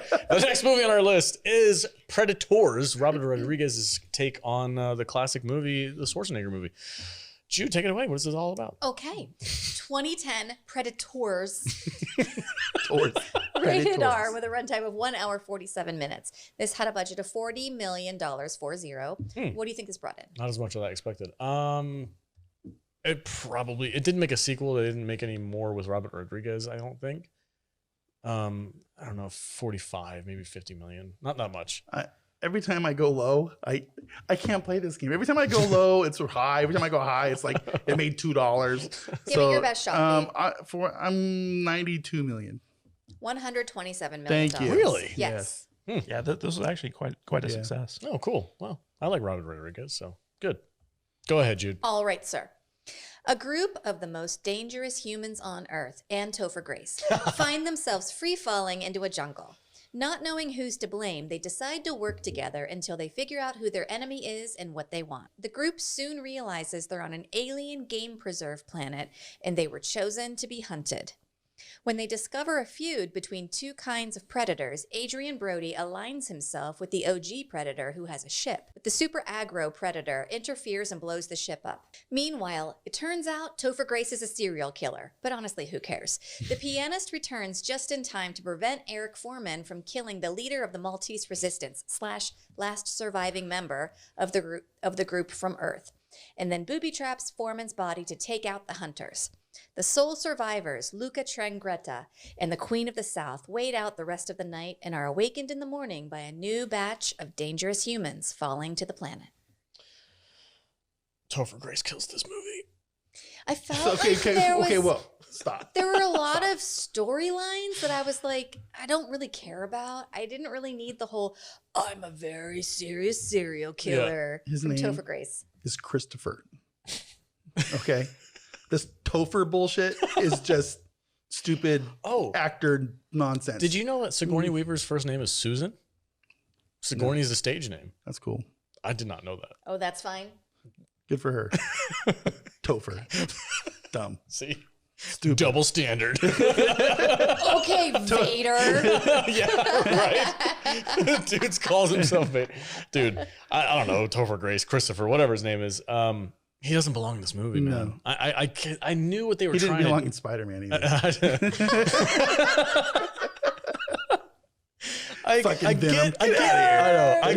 The next movie on our list is Predators, Robert Rodriguez's take on the classic movie, the Schwarzenegger movie. Jude, take it away. What is this all about? Okay. 2010 Predators. Predators. Rated R with a runtime of 1 hour, 47 minutes. This had a budget of $40 million, 40. What do you think this brought in? Not as much as I expected. It didn't make a sequel. They didn't make any more with Robert Rodriguez, I don't think. I don't know, 45, maybe 50 million. Not that much. Every time I go low, I can't play this game. Every time I go low, it's high. Every time I go high, it's like it made $2. Give it your best shot. I'm 92 million. 127 million. Thank you. Really? Yes. Yeah, this was actually quite a success. Oh, cool. Well, I like Robert Rodriguez, so good. Go ahead, Jude. All right, sir. A group of the most dangerous humans on Earth and Topher Grace find themselves free-falling into a jungle. Not knowing who's to blame, they decide to work together until they figure out who their enemy is and what they want. The group soon realizes they're on an alien game preserve planet and they were chosen to be hunted. When they discover a feud between two kinds of predators, Adrien Brody aligns himself with the OG predator who has a ship. But the super aggro predator interferes and blows the ship up. Meanwhile, it turns out Topher Grace is a serial killer. But honestly, who cares? The pianist returns just in time to prevent Eric Foreman from killing the leader of the Maltese resistance / last surviving member of the group from Earth, and then booby traps Foreman's body to take out the hunters. The sole survivors, Luca Trangretta and the Queen of the South, wait out the rest of the night and are awakened in the morning by a new batch of dangerous humans falling to the planet. Topher Grace kills this movie. I felt stop. There were a lot of storylines that I was like, I don't really care about. I didn't really need the whole, I'm a very serious serial killer from Topher Grace. Is Christopher. Okay. This Topher bullshit is just stupid actor nonsense. Did you know that Sigourney Weaver's first name is Susan? Sigourney is a stage name. That's cool. I did not know that. Oh, that's fine. Good for her. Topher. Dumb. See? Stupid. Double standard. Okay, Vader. Yeah, right. Dude calls himself Vader. Dude, I don't know, Topher Grace, Christopher, whatever his name is. He doesn't belong in this movie, man. No. I knew what they were trying to do. He didn't belong in Spider-Man either. I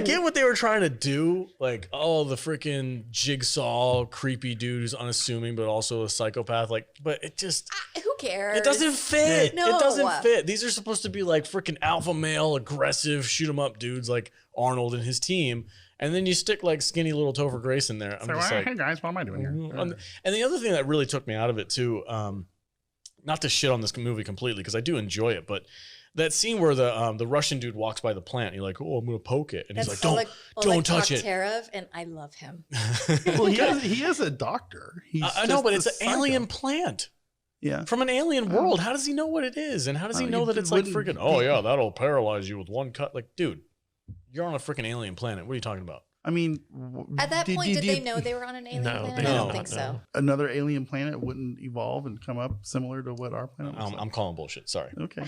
get what they were trying to do. Like, the freaking jigsaw, creepy dude who's unassuming, but also a psychopath. Like, but it just... who cares? It doesn't fit. No. It doesn't fit. These are supposed to be like freaking alpha male, aggressive, shoot 'em up dudes like Arnold and his team. And then you stick like skinny little Topher Grace in there. I'm just like, hey guys, what am I doing here? And the other thing that really took me out of it too, not to shit on this movie completely because I do enjoy it, but that scene where the Russian dude walks by the plant, you're like, I'm gonna poke it, and he's like, don't touch it. And I love him. Well, he is a doctor. I know, but it's an alien plant. Yeah, from an alien world. How does he know what it is, and how does he know that it's like freaking? Oh yeah, that'll paralyze you with one cut. Like, dude. You're on a freaking alien planet. What are you talking about? I mean, at that point, did they know they were on an alien planet? I don't think so. Another alien planet wouldn't evolve and come up similar to what our planet looks like. I'm calling bullshit. Sorry. Okay.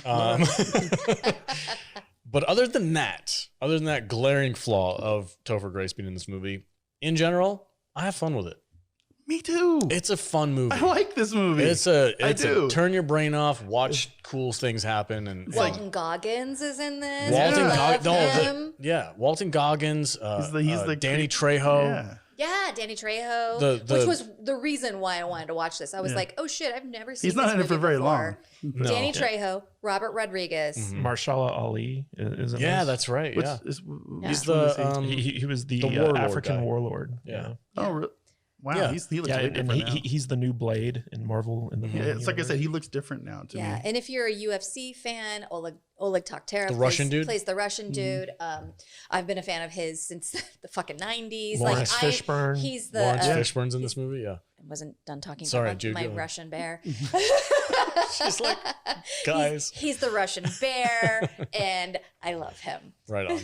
But other than that glaring flaw of Topher Grace being in this movie, in general, I have fun with it. Me too. It's a fun movie. I like this movie. It's a turn your brain off, watch cool things happen, and Walton Goggins is in this. Walton Goggins. He's the Danny Trejo. Yeah, Danny Trejo, which was the reason why I wanted to watch this. I was like, oh shit, I've never seen. He's not in it for very long. No. Danny Trejo, Robert Rodriguez, Mahershala Ali is in this. That's right. He's he was the African warlord. Yeah. Oh, really? Wow, he looks way different now. He's the new Blade in Marvel in the movie. It's like I said, he looks different now to me. Yeah, and if you're a UFC fan, Oleg Taktarov plays the Russian dude. I've been a fan of his since the fucking 90s. Laurence Fishburne. He's the Lawrence Fishburne's in this movie. Yeah, I wasn't done talking about Jude, my Russian bear. She's like, guys, he's the Russian bear, and I love him. Right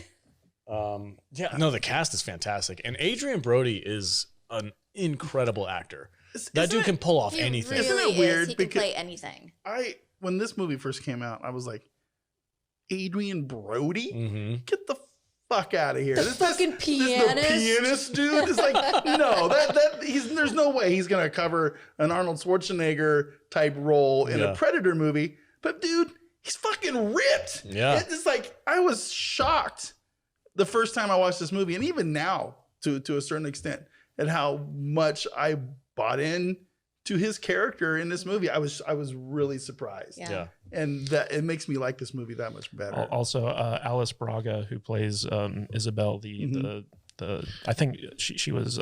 on. The cast is fantastic, and Adrien Brody is an incredible actor. That dude can pull off anything. Really Isn't it weird? He can play anything. When this movie first came out, I was like, Adrien Brody? Mm-hmm. Get the fuck out of here. The fucking pianist. The pianist, dude. It's like, no, there's no way he's gonna cover an Arnold Schwarzenegger type role in a Predator movie. But dude, he's fucking ripped. Yeah. It's like, I was shocked the first time I watched this movie, and even now to a certain extent, at how much I bought in to his character in this movie. I was really surprised. Yeah. And that it makes me like this movie that much better. Also, Alice Braga, who plays Isabel, the I think she was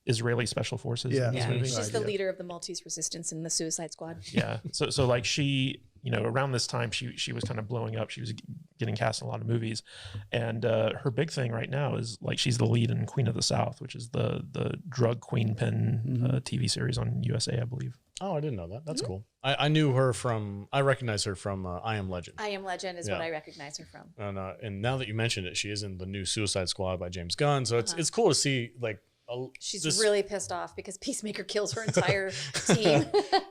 Israeli Special Forces in this movie. She's the leader of the Maltese resistance in the Suicide Squad. Yeah. So like she, around this time she was kind of blowing up. She was getting cast in a lot of movies, and her big thing right now is like she's the lead in Queen of the South, which is the drug queen pin TV series on USA, I believe. Oh, I didn't know that. That's cool. I knew her from. I recognize her from I Am Legend. I Am Legend is what I recognize her from. And now that you mentioned it, she is in the new Suicide Squad by James Gunn. So it's cool to see like. She's really pissed off because Peacemaker kills her entire team.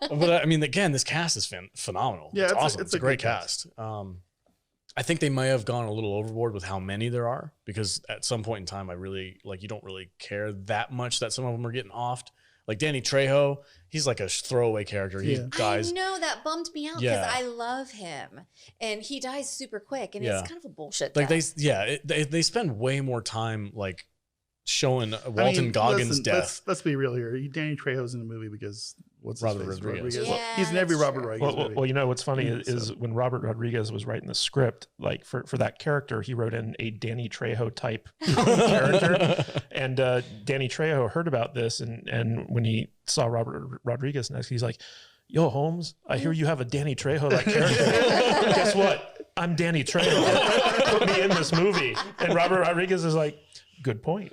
But I mean, again, this cast is phenomenal. Yeah, it's awesome. It's a great cast. I think they may have gone a little overboard with how many there are, because at some point in time, I really you don't really care that much that some of them are getting offed. Like Danny Trejo, he's like a throwaway character. He dies. I know, that bummed me out because I love him, and he dies super quick, and it's kind of a bullshit. Like they spend way more time like showing Walton Goggins' death. Let's be real here. Danny Trejo's in the movie because Robert Rodriguez. Yeah, he's in every Robert Rodriguez movie. Well, what's funny is when Robert Rodriguez was writing the script, like for that character, he wrote in a Danny Trejo type character, and Danny Trejo heard about this, and when he saw Robert Rodriguez next, he's like, "Yo, Holmes, I hear you have a Danny Trejo like character. Guess what? I'm Danny Trejo. Put me in this movie." And Robert Rodriguez is like, good point.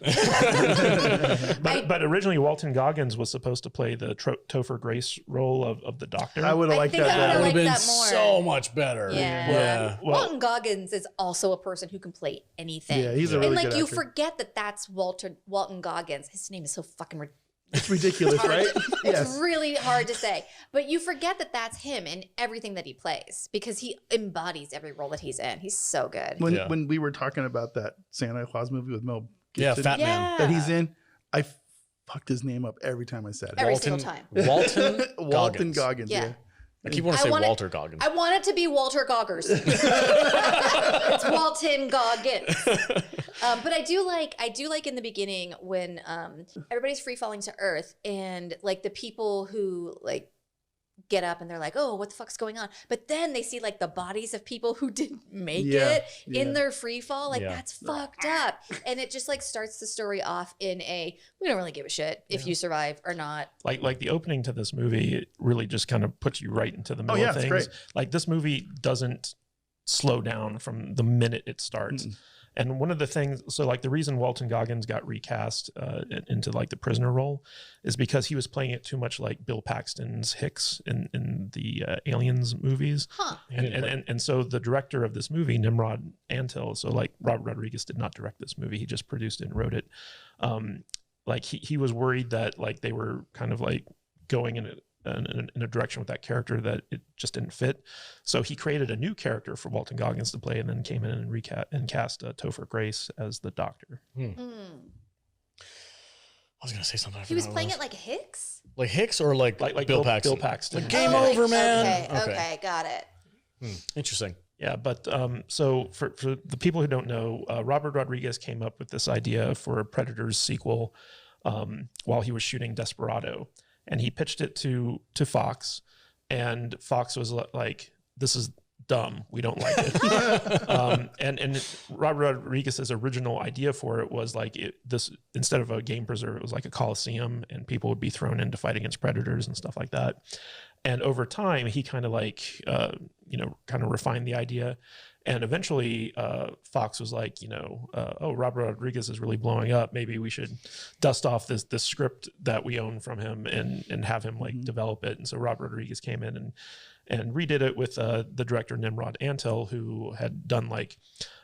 but originally Walton Goggins was supposed to play the Topher Grace role of the Doctor. I would have liked that better. That would have been so much better. Yeah. Walton Goggins is also a person who can play anything. Yeah, he's a really good actor. You forget that that's Walton Goggins. His name is so fucking it's ridiculous, right? It's really hard to say. But you forget that that's him in everything that he plays, because he embodies every role that he's in. He's so good. When we were talking about that Santa Claus movie with Mel Gibson, Fat Man, that he's in, I fucked his name up every time I said it. Every single time. Walton Goggins. Yeah. I keep wanting to say Walter Goggins. I want it to be Walter Goggers. It's Walton Goggins. But I do like in the beginning when everybody's free falling to Earth, and like the people who like get up and they're like, oh, what the fuck's going on? But then they see like the bodies of people who didn't make it in their free fall. Like that's fucked up. And it just like starts the story off in we don't really give a shit if you survive or not. Like the opening to this movie, it really just kind of puts you right into the middle of things. Great. Like this movie doesn't slow down from the minute it starts. And one of the things, so like the reason Walton Goggins got recast into like the prisoner role is because he was playing it too much like Bill Paxton's Hicks in the Aliens movies. Huh. And so the director of this movie, Nimrod Antel, so like Robert Rodriguez did not direct this movie, he just produced it and wrote it. Like he was worried that like they were kind of like going in a direction with that character that it just didn't fit. So he created a new character for Walton Goggins to play, and then came in and cast Topher Grace as the Doctor. I was gonna say something. He was playing it like Hicks? Like Hicks or like Bill Paxton? Bill Paxton. Like game over, man. Okay, got it. Interesting. Yeah, but so for the people who don't know, Robert Rodriguez came up with this idea for a Predators sequel while he was shooting Desperado. And he pitched it to Fox, and Fox was like, "This is dumb. We don't like it." And Robert Rodriguez's original idea for it was like this instead of a game preserve, it was like a coliseum, and people would be thrown in to fight against predators and stuff like that. And over time, he kind of like kind of refined the idea. And eventually, Fox was like, oh, Robert Rodriguez is really blowing up. Maybe we should dust off this script that we own from him and have him like develop it. And so Robert Rodriguez came in and redid it with the director Nimrod Antel, who had done like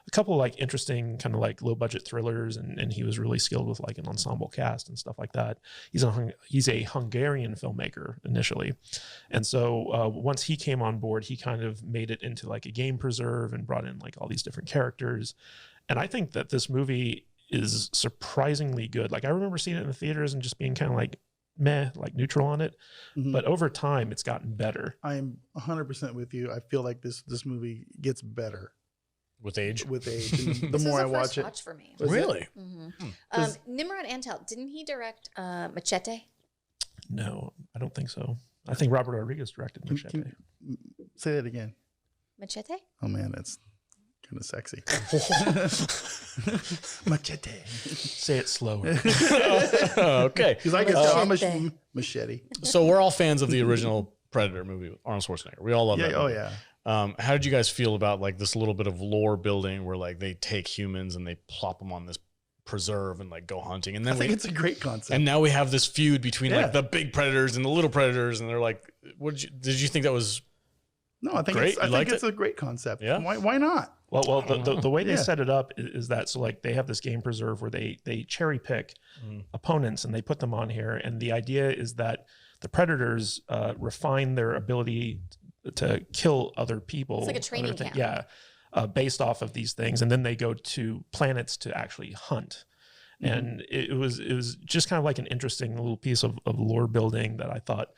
a couple of like interesting kind of like low budget thrillers, and he was really skilled with like an ensemble cast and stuff like that. He's a Hungarian filmmaker initially, and so once he came on board, he kind of made it into like a game preserve and brought in like all these different characters. And I think that this movie is surprisingly good. Like I remember seeing it in the theaters and just being kind of like meh, like neutral on it. But over time, it's gotten better. I'm 100% with you. I feel like this movie gets better with age. With age, and the more I watch it, watch for me. Really? Nimrod Antal, didn't he direct Machete? No, I don't think so. I think Robert Rodriguez directed Machete. Say that again. Machete? Oh man, that's kind of sexy. Machete. Say it slower. Okay. Because I guess machete. So we're all fans of the original Predator movie with Arnold Schwarzenegger. We all love that. Oh movie. yeah. How did you guys feel about like this little bit of lore building where like they take humans and they plop them on this preserve and like go hunting? And then I think it's a great concept. And now we have this feud between like the big predators and the little predators, and they're like, did you think that was? No, I think great? I think it's a great concept. Yeah. Why not? Well, the way they set it up is that, so like they have this game preserve where they cherry pick opponents and they put them on here, and the idea is that the predators refine their ability to kill other people. It's like a training camp. Yeah, based off of these things, and then they go to planets to actually hunt. And it was just kind of like an interesting little piece of lore building that I thought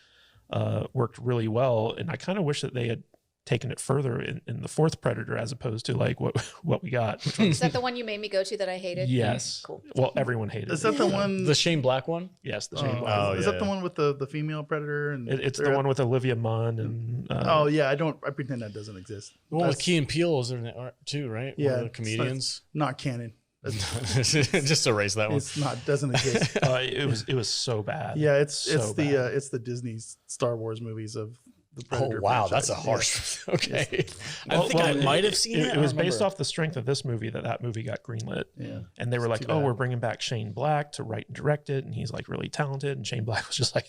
worked really well. And I kind of wish that they had taken it further in the fourth Predator as opposed to like what we got. Is that the one you made me go to that I hated? Yes. Cool. Well, everyone hated Is it. that the one? The Shane Black one? Yes, the Shane Black. Is that the one with the female Predator? And It's the one with Olivia Munn and oh yeah, I pretend that doesn't exist. The one with Key and Peele is there too, right? Yeah, one of the comedians. Not canon. Just erase that one. It's not, doesn't exist. It was so bad. Yeah, it's So bad. it's the Disney Star Wars movies of the Predator. Oh wow, franchise. that's a harsh. Okay, Well, I think I might have seen it. It was based off the strength of this movie that movie got greenlit. Yeah, and they were like, too "Oh, bad. we're bringing back Shane Black to write and direct it," and he's like really talented. And Shane Black was just like,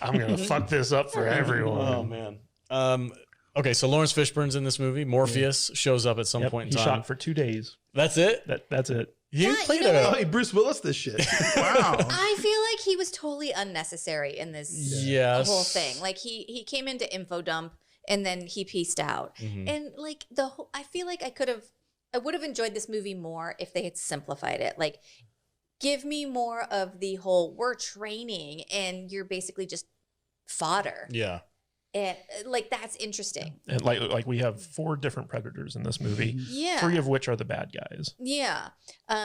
"I'm gonna fuck this up for everyone." Oh man. Okay, so Laurence Fishburne's in this movie. Morpheus shows up at some point in he time. shot for 2 days. That's it. That's it. You Yeah, played you know Oh, a. hey, Bruce Willis, this shit. Wow. I feel like he was totally unnecessary in this Yes. whole thing. Like he came into info dump and then he pieced out. And like the whole, I feel like I would have enjoyed this movie more if they had simplified it. Like give me more of the whole we're training and you're basically just fodder. Yeah. And like that's interesting. And like we have 4 different predators in this movie. Yeah. 3 of which are the bad guys. Yeah.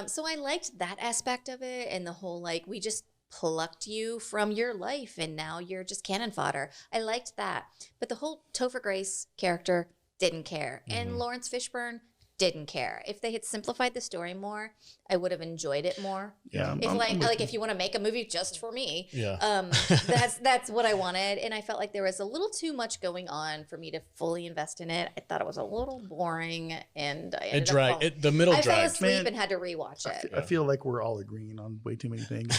So I liked that aspect of it and the whole like we just plucked you from your life and now you're just cannon fodder. I liked that. But the whole Topher Grace character didn't care. And Laurence Fishburne didn't care. If they had simplified the story more, I would have enjoyed it more. Yeah. If if you want to make a movie just for me, Yeah. that's what I wanted. And I felt like there was a little too much going on for me to fully invest in it. I thought it was a little boring, and I ended It dragged. up The middle I fell dragged. asleep Man, and had to rewatch it. I feel like we're all agreeing on way too many things.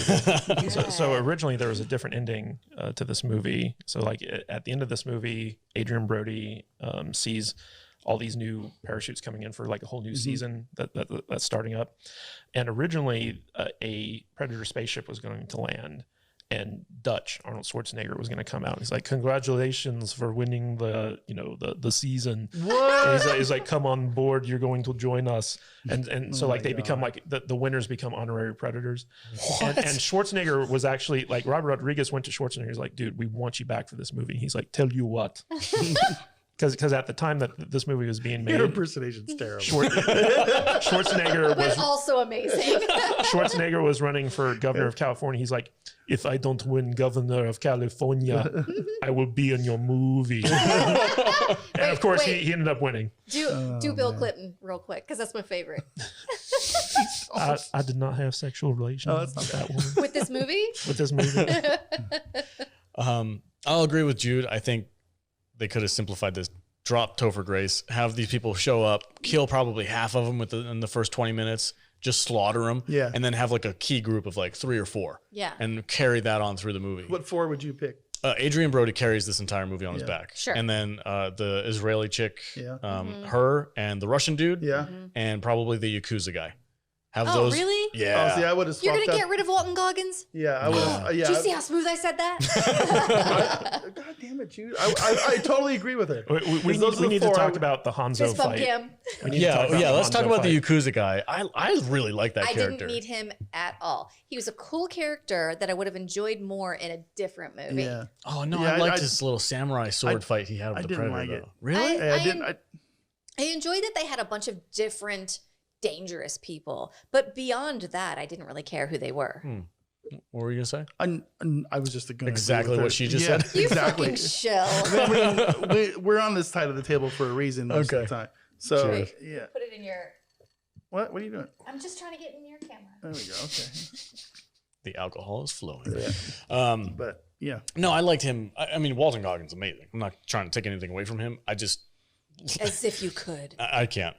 So originally there was a different ending to this movie. So like at the end of this movie, Adrien Brody sees all these new parachutes coming in for like a whole new season that's starting up. And originally a Predator spaceship was going to land, and Dutch, Arnold Schwarzenegger, was going to come out. He's like, "Congratulations for winning the season." What? And he's like, "Come on board. You're going to join us." And so Oh like my they become God. like the winners become honorary Predators. And Schwarzenegger was actually like, Robert Rodriguez went to Schwarzenegger. He's like, "Dude, we want you back for this movie." He's like, "Tell you what." Because at the time that this movie was being made, Your impersonation's terrible. Schwarzenegger But was also amazing. Schwarzenegger was running for governor of California. He's like, "If I don't win governor of California, I will be in your movie." And of course, wait. he ended up winning. Do Bill Clinton real quick because that's my favorite. I did not have sexual relations that's not with that woman With this movie, with this movie. I'll agree with Jude. I think they could have simplified this. Drop Topher Grace, have these people show up, kill probably half of them in the first 20 minutes, just slaughter them, Yeah. and then have like a key group of like 3 or 4, Yeah. and carry that on through the movie. What 4 would you pick? Adrien Brody carries this entire movie on his back. Sure. And then the Israeli chick, Yeah. her, and the Russian dude, Yeah. and probably the Yakuza guy. Have Oh, those? really? Yeah. Oh, see, I would have You're swapped gonna that. get rid of Walton Goggins? Yeah, I would have. Yeah. Do you see how smooth I said that? God damn it, Jude. I totally agree with her. We need to talk about the Hanzo Fist bump fight. him. We need to talk about the Let's talk Hanzo about the fight. Yakuza guy. I really like that I character. didn't need him at all. He was a cool character that I would have enjoyed more in a different movie. Yeah. Oh no, Yeah, I liked I- his little samurai sword fight he had with I the didn't Predator. like Though. it. Really? I didn't. I enjoyed that they had a bunch of different dangerous people, but beyond that, I didn't really care who they were. What were you gonna say? I was just gonna Exactly agree with what her. she just Yeah, said. You exactly. fucking shill. I mean, we're on this side of the table for a reason most of the time. So Cheers. yeah. Put it in your. What are you doing? I'm just trying to get in your camera. There we go. Okay. The alcohol is flowing. Yeah. But yeah. No, I liked him. I mean, Walton Goggins amazing. I'm not trying to take anything away from him. I just As if you could. I can't.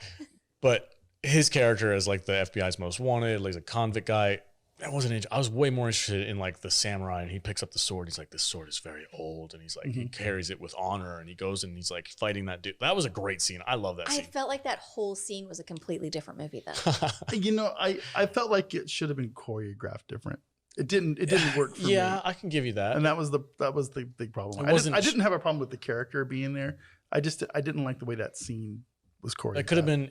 But his character as like the FBI's most wanted, like a convict guy, I was way more interested in like the samurai, and he picks up the sword. He's like, this sword is very old, and he's like, he carries it with honor, and he goes and he's like fighting that dude. That was a great scene. I love that I scene. felt like that whole scene was a completely different movie, though. You know, I felt like it should have been choreographed different. It didn't work for me. Yeah, I can give you that. And that was the big problem. I didn't have a problem with the character being there. I didn't like the way that scene was choreographed.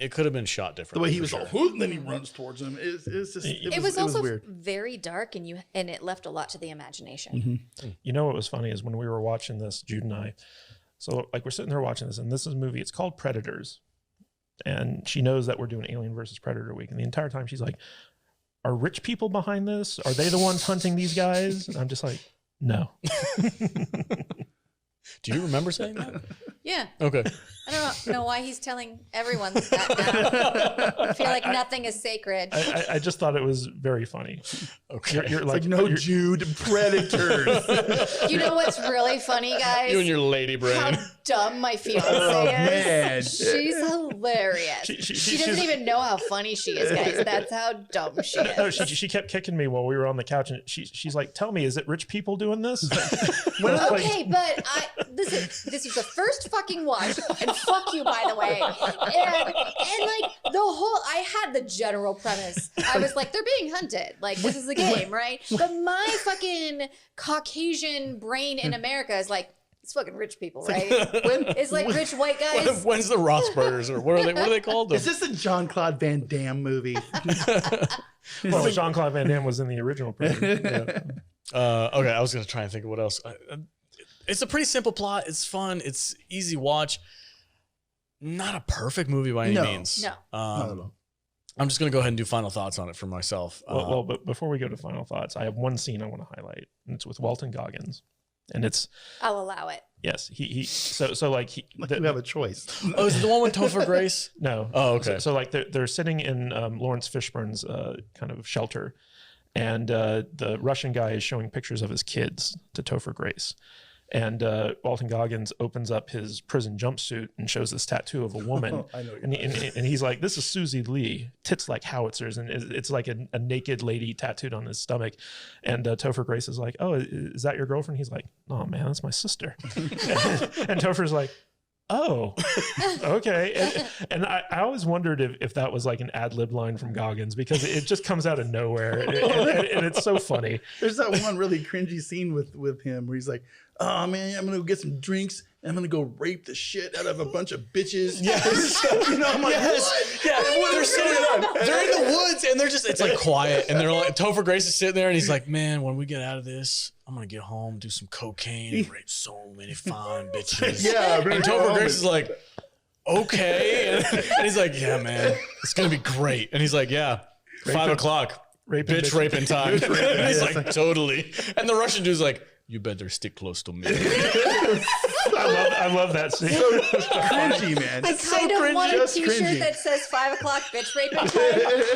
It could have been shot the differently. way he for was sure. all whoop, and then he runs towards him. It was also weird. very dark, and it left a lot to the imagination. You know what was funny is when we were watching this, Jude and I, so like we're sitting there watching this, and this is a movie, it's called Predators. And she knows that we're doing Alien versus Predator week. And the entire time she's like, are rich people behind this? Are they the ones hunting these guys? And I'm just like, no. Do you remember saying that? Yeah. Okay. I don't know why he's telling everyone that now. I feel like nothing is sacred. I just thought it was very funny. Okay. You're It's like, no, Jude, predators. You know what's really funny, guys? You and your lady brain. How dumb my fiance Oh, is. man. She's hilarious. She doesn't even know how funny she is, guys. That's how dumb she is. No, she kept kicking me while we were on the couch, and she's like, "Tell me, is it rich people doing this?" Okay, but this is the first fucking watch, and fuck you, by the way. And like the whole, I had the general premise. I was like, they're being hunted. Like, this is a game, right? But my fucking Caucasian brain in America is like, it's fucking rich people, right? It's like rich white guys. When's the Rossburgers, or what are they called? Is this a Jean-Claude Van Damme movie? Well, Jean-Claude Van Damme was in the original Predator. Okay, I was gonna try and think of what else. It's a pretty simple plot. It's fun. It's easy watch. Not a perfect movie by any means. No. I'm just gonna go ahead and do final thoughts on it for myself. But before we go to final thoughts, I have one scene I want to highlight, and it's with Walton Goggins, and it's I'll allow it. yes, so like You have a choice. Oh, is it the one with Topher Grace? no. Oh, okay. So like they're sitting in Laurence Fishburne's kind of shelter, and the Russian guy is showing pictures of his kids to Topher Grace. And Walton Goggins opens up his prison jumpsuit and shows this tattoo of a woman. I know what and he's like, this is Susie Lee, tits like howitzers. And it's like a naked lady tattooed on his stomach. And Topher Grace is like, oh, is that your girlfriend? He's like, oh, man, that's my sister. And Topher's like, oh, okay. And I always wondered if that was like an ad lib line from Goggins, because it just comes out of nowhere. And it's so funny. There's that one really cringy scene with him where he's like, oh man, I'm gonna go get some drinks and I'm gonna go rape the shit out of a bunch of bitches. Yes. You know, I'm like, what? Yeah, they're in the woods and it's like quiet, and they're like, Topher Grace is sitting there and he's like, man, when we get out of this, I'm gonna get home, do some cocaine, and rape so many fine bitches. Yeah, and Topher Grace is like, okay, and he's like, yeah, man, it's gonna be great. And he's like, yeah, 5 o'clock, bitch raping time. And he's like, totally. And the Russian dude's like, you better stick close to me. I love that scene. So cringy, man. I kind of want a Just t-shirt cringy. that says 5 o'clock bitch raping time,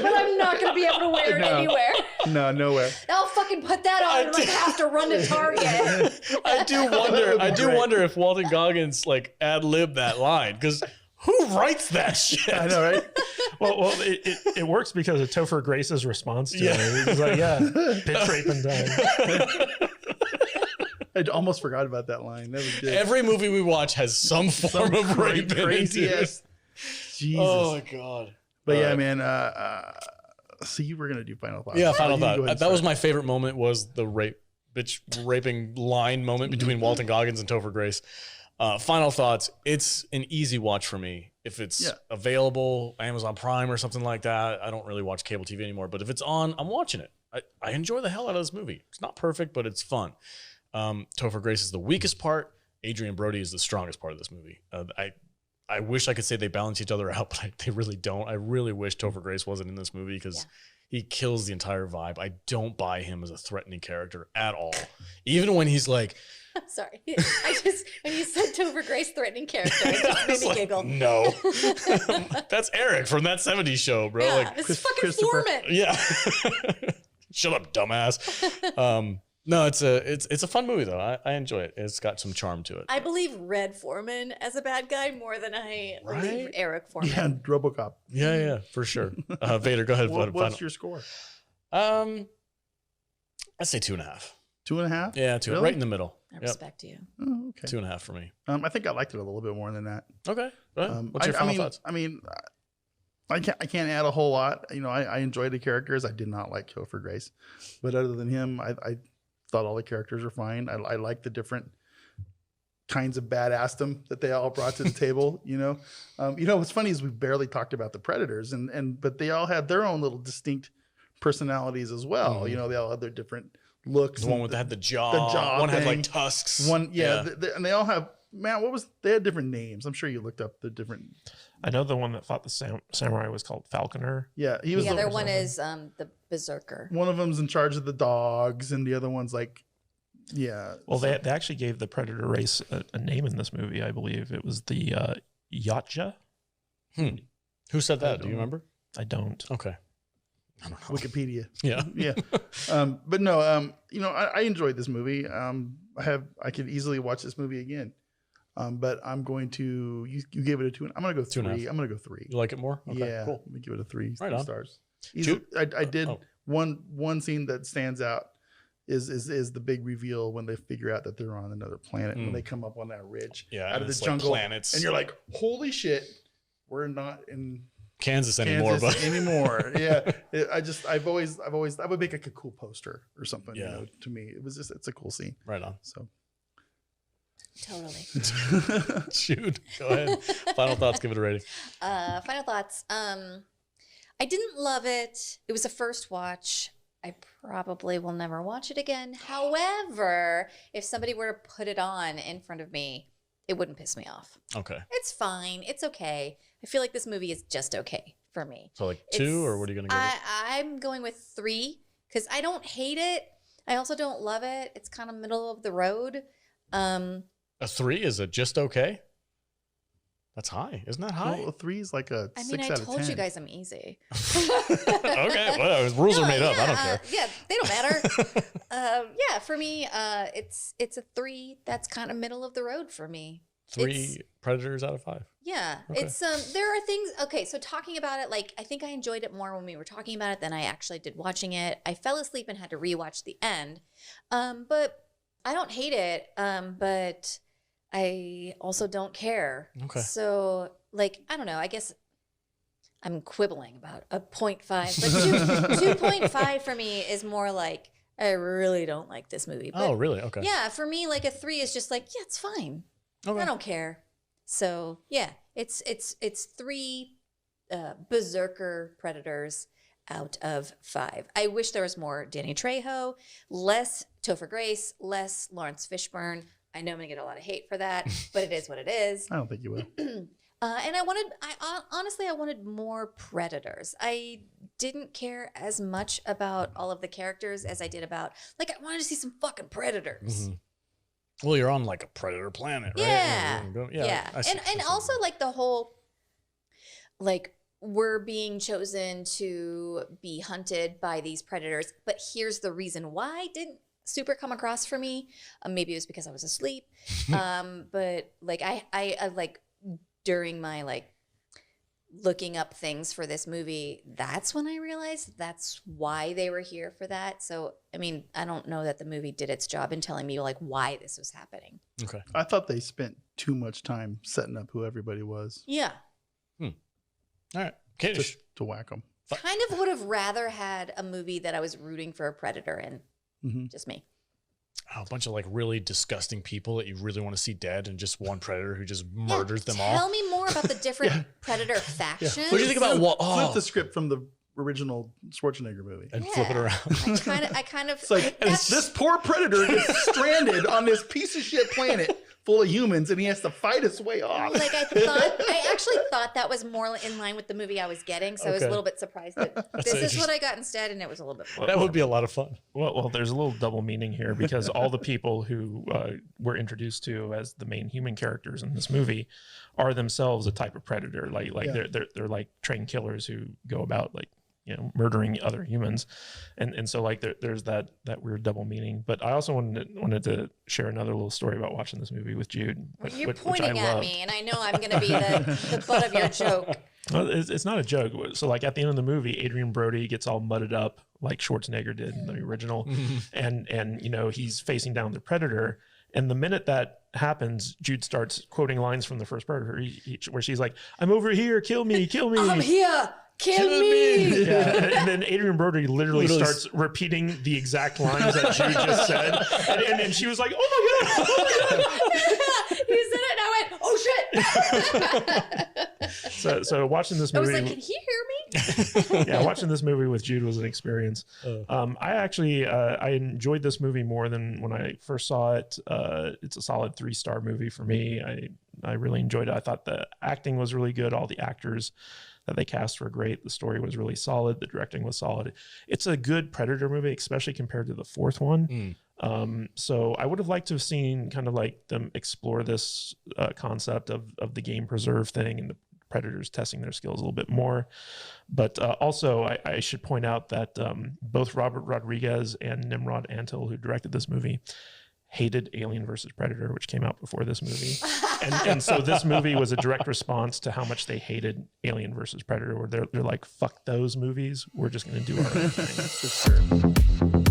but I'm not going to be able to wear it anywhere. No, nowhere. I'll fucking put that on and like have to run to Target. I do wonder if Walton Goggins like ad-libbed that line, because who writes that shit? I know, right? Well, it works because of Topher Grace's response to it. He's like, yeah, bitch raping time. I almost forgot about that line. That was good. Every movie we watch has some form of rape in it. Crazy ass. Jesus. Oh my God. But yeah, man. So you were gonna do final thoughts. Yeah, final thought. That was my favorite moment. Was the raping line moment between Walton Goggins and Topher Grace. Final thoughts. It's an easy watch for me. If it's available, Amazon Prime or something like that. I don't really watch cable TV anymore, but if it's on, I'm watching it. I enjoy the hell out of this movie. It's not perfect, but it's fun. Topher Grace is the weakest part. Adrien Brody is the strongest part of this movie. I wish I could say they balance each other out, but they really don't. I really wish Topher Grace wasn't in this movie because he kills the entire vibe. I don't buy him as a threatening character at all. Even when he's like, sorry, when you said Topher Grace threatening character, it just made me giggle. No, that's Eric from that '70s show, bro. Yeah, like, it's fucking Foreman. Yeah. Shut up, dumbass. No, it's a fun movie though. I enjoy it. It's got some charm to it. I believe Red Foreman as a bad guy more than I believe Eric Foreman. Yeah, RoboCop. Yeah, for sure. Vader, go ahead. What's your score? I'd say 2.5. 2.5? Yeah, 2. Really? Right in the middle. I respect you. Oh, okay. 2.5 for me. I think I liked it a little bit more than that. Okay. What's your final thoughts? I can't add a whole lot. You know, I enjoyed the characters. I did not like Topher Grace, but other than him, I thought all the characters were fine. I like the different kinds of badassdom that they all brought to the table. You know, what's funny is we barely talked about the Predators, but they all had their own little distinct personalities as well. Mm-hmm. You know, they all had their different looks. The one that had the jaw. One had like tusks. One, and they all have. Matt, they had different names. I'm sure you looked up the different. I know the one that fought the samurai was called Falconer. Yeah, he was. The other one is the Berserker. One of them's in charge of the dogs, and the other one's like, Well, they actually gave the Predator race a name in this movie. I believe it was the Yautja. Who said that? Do you remember? I don't. Okay. I don't know. Wikipedia. Yeah. But no, I enjoyed this movie. I could easily watch this movie again. But I'm going to, you gave it a 2. I'm going to go 3. I'm going to go 3. You like it more? Okay, yeah. Cool. Let me give it a 3 right stars. I did one scene that stands out is the big reveal when they figure out that they're on another planet, when they come up on that ridge out of the jungle. Like planets. And you're like, holy shit, we're not in Kansas anymore. Yeah. I would make like a cool poster or something. Yeah. You know, to me, it's a cool scene. Right on. So. Totally. Shoot. Go ahead. Final thoughts. Give it a rating. Final thoughts. I didn't love it. It was a first watch. I probably will never watch it again. However, if somebody were to put it on in front of me, it wouldn't piss me off. Okay. It's fine. It's okay. I feel like this movie is just okay for me. So like 2, or what are you going to give it? I'm going with 3 because I don't hate it. I also don't love it. It's kind of middle of the road. A 3? Is it just okay? That's high. Isn't that high? Well, a 3 is like a 6 out of 10. I told you guys I'm easy. Okay. Well, rules are made up. I don't care. Yeah, they don't matter. For me, it's a 3. That's kind of middle of the road for me. 3 Predators out of 5. Yeah. Okay. It's there are things. Okay, so talking about it, like I think I enjoyed it more when we were talking about it than I actually did watching it. I fell asleep and had to rewatch the end. But I don't hate it. But I also don't care. Okay. So, like, I don't know. I guess I'm quibbling about a 0.5, but 2.5 for me is more like I really don't like this movie. But really? Okay. Yeah, for me, like a 3 is just like, yeah, it's fine. Okay. I don't care. So yeah, it's 3 Berserker Predators out of 5. I wish there was more Danny Trejo, less Topher Grace, less Laurence Fishburne. I know I'm gonna get a lot of hate for that, but it is what it is. I don't think you will. And honestly wanted more Predators. I didn't care as much about all of the characters as I did about, like, I wanted to see some fucking Predators. Mm-hmm. Well, you're on like a predator planet, right? Yeah. And also like the whole, like, we're being chosen to be hunted by these predators, but here's the reason why didn't super come across for me. Maybe it was because I was asleep. But like I like during my like looking up things for this movie, that's when I realized that's why they were here for that. So, I mean, I don't know that the movie did its job in telling me like why this was happening. Okay. I thought they spent too much time setting up who everybody was. Yeah. All right. Okay. Just to whack them. Kind of would have rather had a movie that I was rooting for a predator in. Just me. A bunch of like really disgusting people that you really want to see dead, and just one predator who just murders them all. Tell me more about the different predator factions. What do you think about Flip the script from the original Schwarzenegger movie and flip it around? I kind of it's like this poor predator gets stranded on this piece of shit planet full of humans, and he has to fight his way off. Like I actually thought that was more in line with the movie I was getting, so I was a little bit surprised that this is what I got instead, and it was a little bit fun. That would be a lot of fun. Well, there's a little double meaning here, because all the people who we're introduced to as the main human characters in this movie are themselves a type of predator. They're like trained killers who go about like, you know, murdering other humans, and so like there's that weird double meaning. But I also wanted to share another little story about watching this movie with Jude. You're pointing at me, and I know I'm going to be the butt of your joke. Well, it's not a joke. So like at the end of the movie, Adrien Brody gets all mudded up like Schwarzenegger did in the original, and you know, he's facing down the predator. And the minute that happens, Jude starts quoting lines from the first Predator, where she's like, "I'm over here, kill me, kill me. I'm here, kill me." Yeah, and then Adrien Brody literally starts repeating the exact lines that Jude just said, and she was like, "Oh my god, oh my god!" You said it, and I went, "Oh shit!" So watching this I movie, was like, "Can he hear me?" Yeah, watching this movie with Jude was an experience. I actually I enjoyed this movie more than when I first saw it. It's a solid 3-star movie for me. I really enjoyed it. I thought the acting was really good. All the actors that they cast were great. The story was really solid. The directing was solid. It's a good Predator movie, especially compared to the fourth one. So I would have liked to have seen kind of like them explore this concept of the game preserve thing and the Predators testing their skills a little bit more. But also I should point out that both Robert Rodriguez and Nimrod Antal, who directed this movie, hated Alien versus Predator, which came out before this movie. and so this movie was a direct response to how much they hated Alien versus Predator, where they're like, fuck those movies. We're just going to do our own thing.